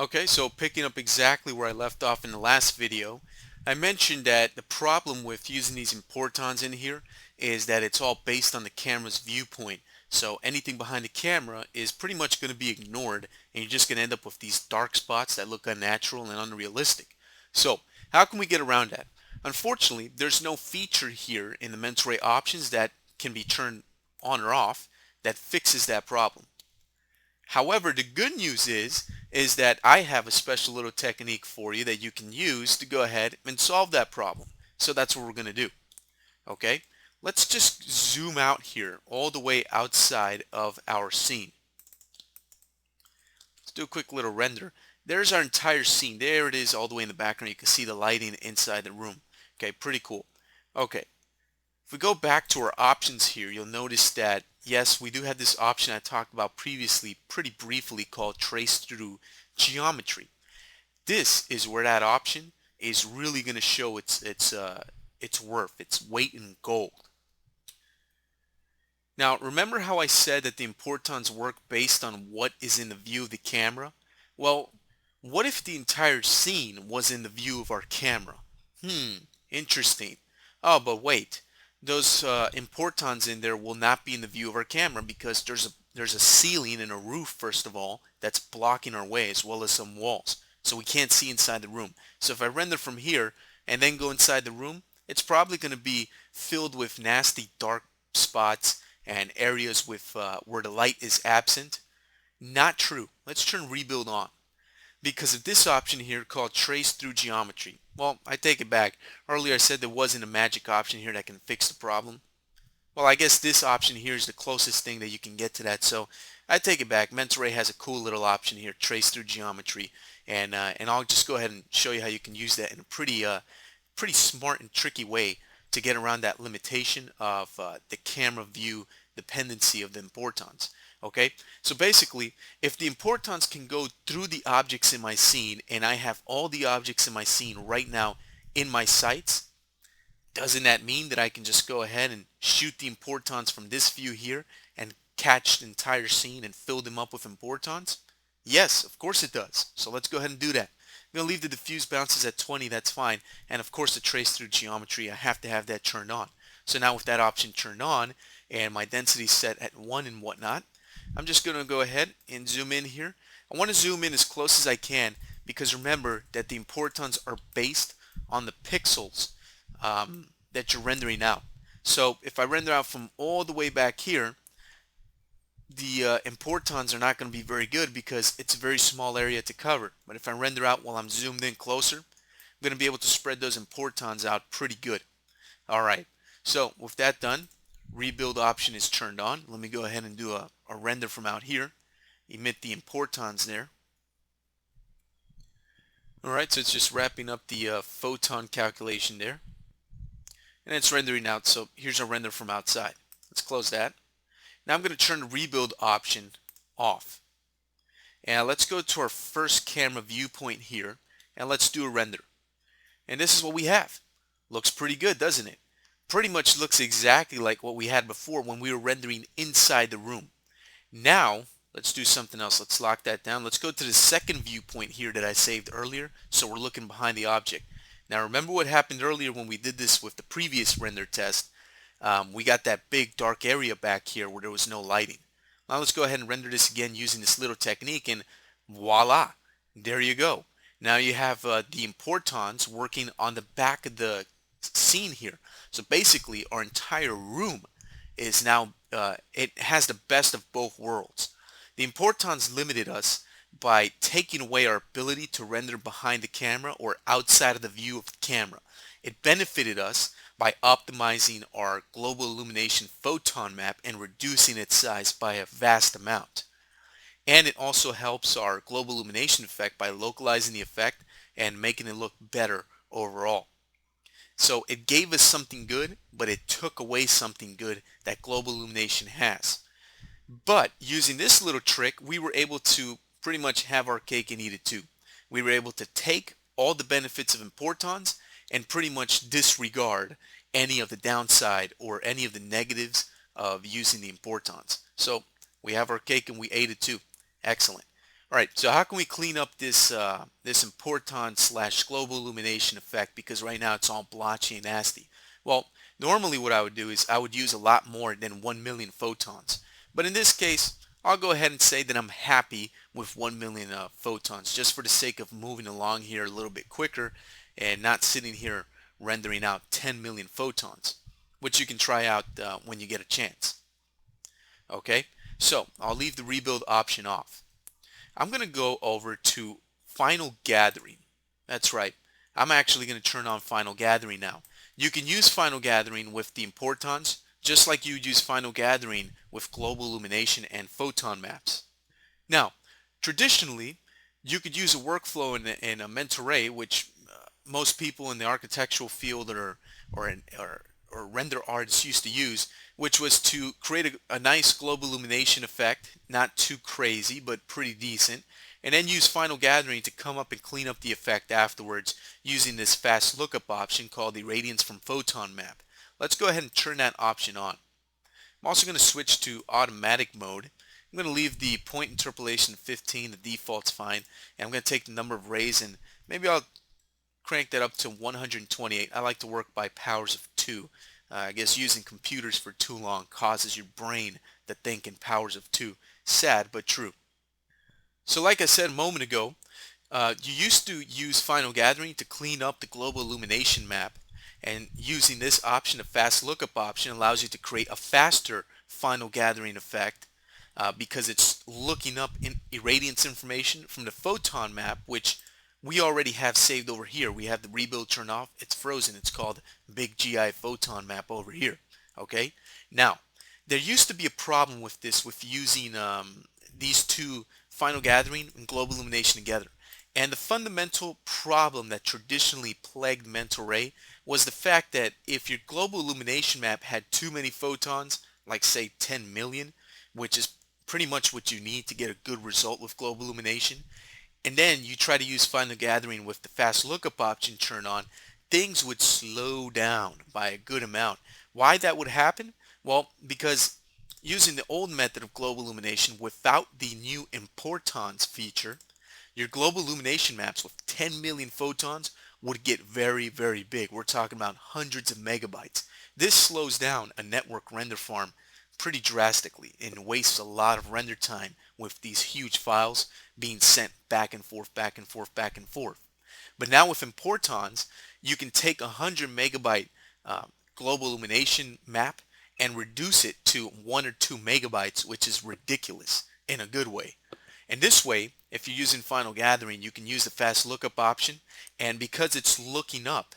Okay, so picking up exactly where I left off in the last video, I mentioned that the problem with using these Importons in here is that it's all based on the camera's viewpoint. So anything behind the camera is pretty much going to be ignored, and you're just going to end up with these dark spots that look unnatural and unrealistic. So how can we get around that? Unfortunately, there's no feature here in the mental ray options that can be turned on or off that fixes that problem. However, the good news is that I have a special little technique for you that you can use to go ahead and solve that problem. So that's what we're going to do. Okay, let's just zoom out here all the way outside of our scene. Let's do a quick little render. There's our entire scene. There it is all the way in the background. You can see the lighting inside the room. Okay, pretty cool. Okay, if we go back to our options here, you'll notice that yes, we do have this option I talked about previously pretty briefly called trace through geometry. This is where that option is really going to show its worth, its weight in gold. Now, remember how I said that the Importons work based on what is in the view of the camera? Well, what if the entire scene was in the view of our camera? Interesting. Oh, but wait. Those Importons in there will not be in the view of our camera because there's a ceiling and a roof, first of all, that's blocking our way, as well as some walls. So we can't see inside the room. So if I render from here and then go inside the room, it's probably going to be filled with nasty dark spots and areas with where the light is absent. Not true. Let's turn rebuild on. Because of this option here called trace through geometry. Well, I take it back. Earlier I said there wasn't a magic option here that can fix the problem. Well, I guess this option here is the closest thing that you can get to that. So I take it back. Mental Ray has a cool little option here, trace through geometry, and I'll just go ahead and show you how you can use that in a pretty smart and tricky way to get around that limitation of the camera view dependency of the Importons. Okay, so basically, if the Importons can go through the objects in my scene, and I have all the objects in my scene right now in my sights, doesn't that mean that I can just go ahead and shoot the Importons from this view here and catch the entire scene and fill them up with Importons? Yes, of course it does. So let's go ahead and do that. I'm going to leave the diffuse bounces at 20, that's fine. And of course the trace through geometry, I have to have that turned on. So now with that option turned on and my density set at 1 and whatnot, I'm just going to go ahead and zoom in here. I want to zoom in as close as I can because remember that the Importons are based on the pixels that you're rendering out. So if I render out from all the way back here, the Importons are not going to be very good because it's a very small area to cover. But if I render out while I'm zoomed in closer, I'm going to be able to spread those Importons out pretty good. Alright, so with that done, rebuild option is turned on. Let me go ahead and do a render from out here. Emit the Importons there. Alright, so it's just wrapping up the photon calculation there. And it's rendering out, so here's a render from outside. Let's close that. Now I'm going to turn the rebuild option off. And let's go to our first camera viewpoint here, and let's do a render. And this is what we have. Looks pretty good, doesn't it? Pretty much looks exactly like what we had before when we were rendering inside the room. Now, let's do something else. Let's lock that down. Let's go to the second viewpoint here that I saved earlier, so we're looking behind the object. Now remember what happened earlier when we did this with the previous render test. We got that big dark area back here where there was no lighting. Now let's go ahead and render this again using this little technique, and voila, there you go. Now you have the Importons working on the back of the scene here. So basically our entire room is now, it has the best of both worlds. The Importons limited us by taking away our ability to render behind the camera or outside of the view of the camera. It benefited us by optimizing our global illumination photon map and reducing its size by a vast amount. And it also helps our global illumination effect by localizing the effect and making it look better overall. So it gave us something good, but it took away something good that global illumination has. But using this little trick, we were able to pretty much have our cake and eat it too. We were able to take all the benefits of Importons and pretty much disregard any of the downside or any of the negatives of using the Importons. So we have our cake and we ate it too. Excellent. All right, so how can we clean up this Importon slash global illumination effect? Because right now it's all blotchy and nasty. Well, normally what I would do is I would use a lot more than 1 million photons. But in this case, I'll go ahead and say that I'm happy with 1 million photons, just for the sake of moving along here a little bit quicker and not sitting here rendering out 10 million photons, which you can try out when you get a chance. Okay, so I'll leave the rebuild option off. I'm going to go over to Final Gathering. That's right. I'm actually going to turn on Final Gathering now. You can use Final Gathering with the Importons, just like you would use Final Gathering with Global Illumination and Photon Maps. Now, traditionally, you could use a workflow in a Mentoray, which most people in the architectural field or render artists used to use, which was to create a nice global illumination effect, not too crazy, but pretty decent, and then use Final Gathering to come up and clean up the effect afterwards using this fast lookup option called the Radiance from Photon Map. Let's go ahead and turn that option on. I'm also going to switch to automatic mode. I'm going to leave the point interpolation 15, the default's fine, and I'm going to take the number of rays and maybe I'll crank that up to 128. I like to work by powers of 2. I guess using computers for too long causes your brain to think in powers of 2. Sad, but true. So like I said a moment ago, you used to use Final Gathering to clean up the global illumination map, and using this option, the fast lookup option, allows you to create a faster Final Gathering effect because it's looking up irradiance information from the photon map, which we already have saved over here. We have the rebuild turned off. It's frozen. It's called Big GI Photon Map over here. Okay. Now, there used to be a problem with this, with using these two, Final Gathering and Global Illumination, together. And the fundamental problem that traditionally plagued Mentoray was the fact that if your Global Illumination map had too many photons, like say 10 million, which is pretty much what you need to get a good result with Global Illumination, and then you try to use Final Gathering with the fast lookup option turned on, things would slow down by a good amount. Why that would happen? Well, because using the old method of global illumination without the new Importons feature, your global illumination maps with 10 million photons would get very, very big. We're talking about hundreds of megabytes. This slows down a network render farm pretty drastically and wastes a lot of render time with these huge files being sent back and forth, back and forth, back and forth. But now with Importons, you can take a 100 megabyte global illumination map and reduce it to 1 or 2 megabytes, which is ridiculous in a good way. And this way, if you're using Final Gathering, you can use the fast lookup option, and because it's looking up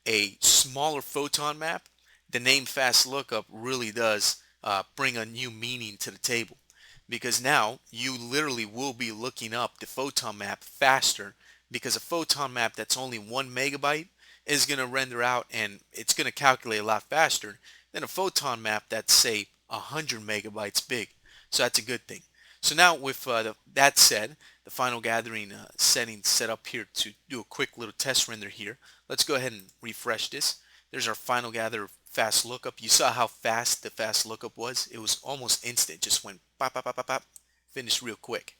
a smaller photon map, the name fast lookup really does bring a new meaning to the table, because now you literally will be looking up the photon map faster, because a photon map that's only 1 megabyte is going to render out and it's going to calculate a lot faster than a photon map that's say 100 megabytes big. So that's a good thing. So now with that said, the Final Gathering settings set up here to do a quick little test render here. Let's go ahead and refresh this. There's our Final Gather fast lookup. You saw how fast the fast lookup was. It was almost instant. Just went pop, pop, pop, pop, pop. Finished real quick.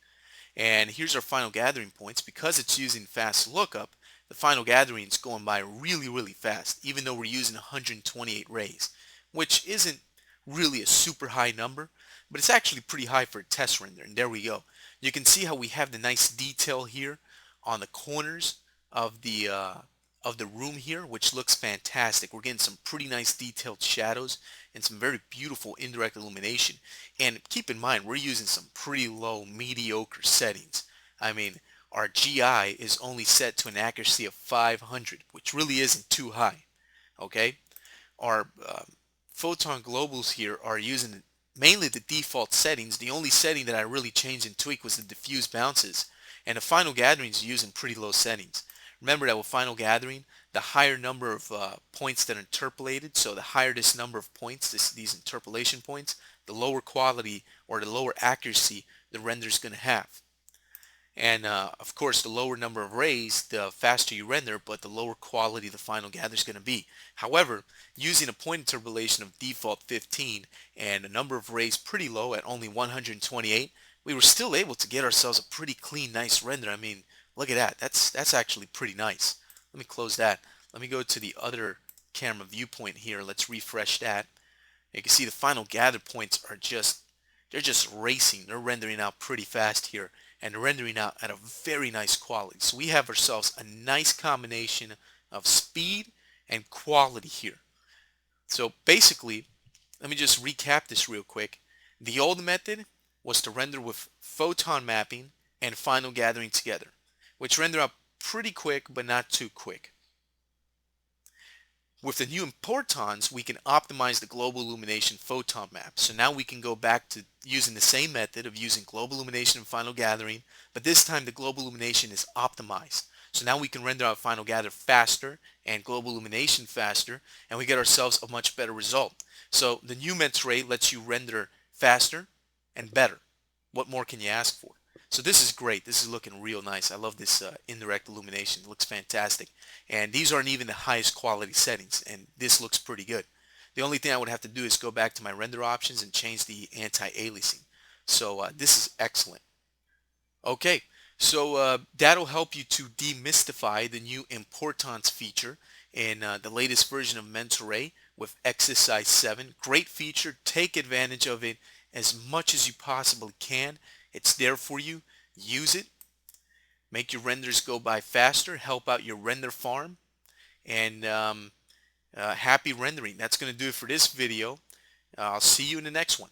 And here's our Final Gathering points. Because it's using fast lookup, the Final Gathering is going by really, really fast, even though we're using 128 rays, which isn't really a super high number, but it's actually pretty high for a test render. And there we go. You can see how we have the nice detail here on the corners of the room here, which looks fantastic. We're getting some pretty nice detailed shadows and some very beautiful indirect illumination. And keep in mind, we're using some pretty low, mediocre settings. I mean, our GI is only set to an accuracy of 500, which really isn't too high. Okay, our photon globals here are using mainly the default settings. The only setting that I really changed and tweaked was the diffuse bounces, and the Final Gathering is using pretty low settings. Remember that with Final Gathering, the higher number of points that are interpolated, so the higher this number of points, these interpolation points, the lower quality or the lower accuracy the render is going to have. And of course, the lower number of rays, the faster you render, but the lower quality the Final Gather is going to be. However, using a point interpolation of default 15 and a number of rays pretty low at only 128, we were still able to get ourselves a pretty clean, nice render. I mean, look at that. That's actually pretty nice. Let me close that. Let me go to the other camera viewpoint here. Let's refresh that. You can see the final gather points are they're just racing. They're rendering out pretty fast here and rendering out at a very nice quality. So we have ourselves a nice combination of speed and quality here. So basically, let me just recap this real quick. The old method was to render with photon mapping and final gathering together, which render out pretty quick but not too quick. With the new Importons, we can optimize the global illumination photon map. So now we can go back to using the same method of using global illumination and final gathering, but this time the global illumination is optimized. So now we can render out final gather faster and global illumination faster, and we get ourselves a much better result. So the new Mentor lets you render faster and better. What more can you ask for? So this is great. This is looking real nice. I love this indirect illumination. It looks fantastic. And these aren't even the highest quality settings, and this looks pretty good. The only thing I would have to do is go back to my render options and change the anti-aliasing. So this is excellent. Okay, so that'll help you to demystify the new Importons feature in the latest version of Mentor with exercise 7. Great feature. Take advantage of it as much as you possibly can. It's there for you. Use it. Make your renders go by faster. Help out your render farm. And happy rendering. That's going to do it for this video. I'll see you in the next one.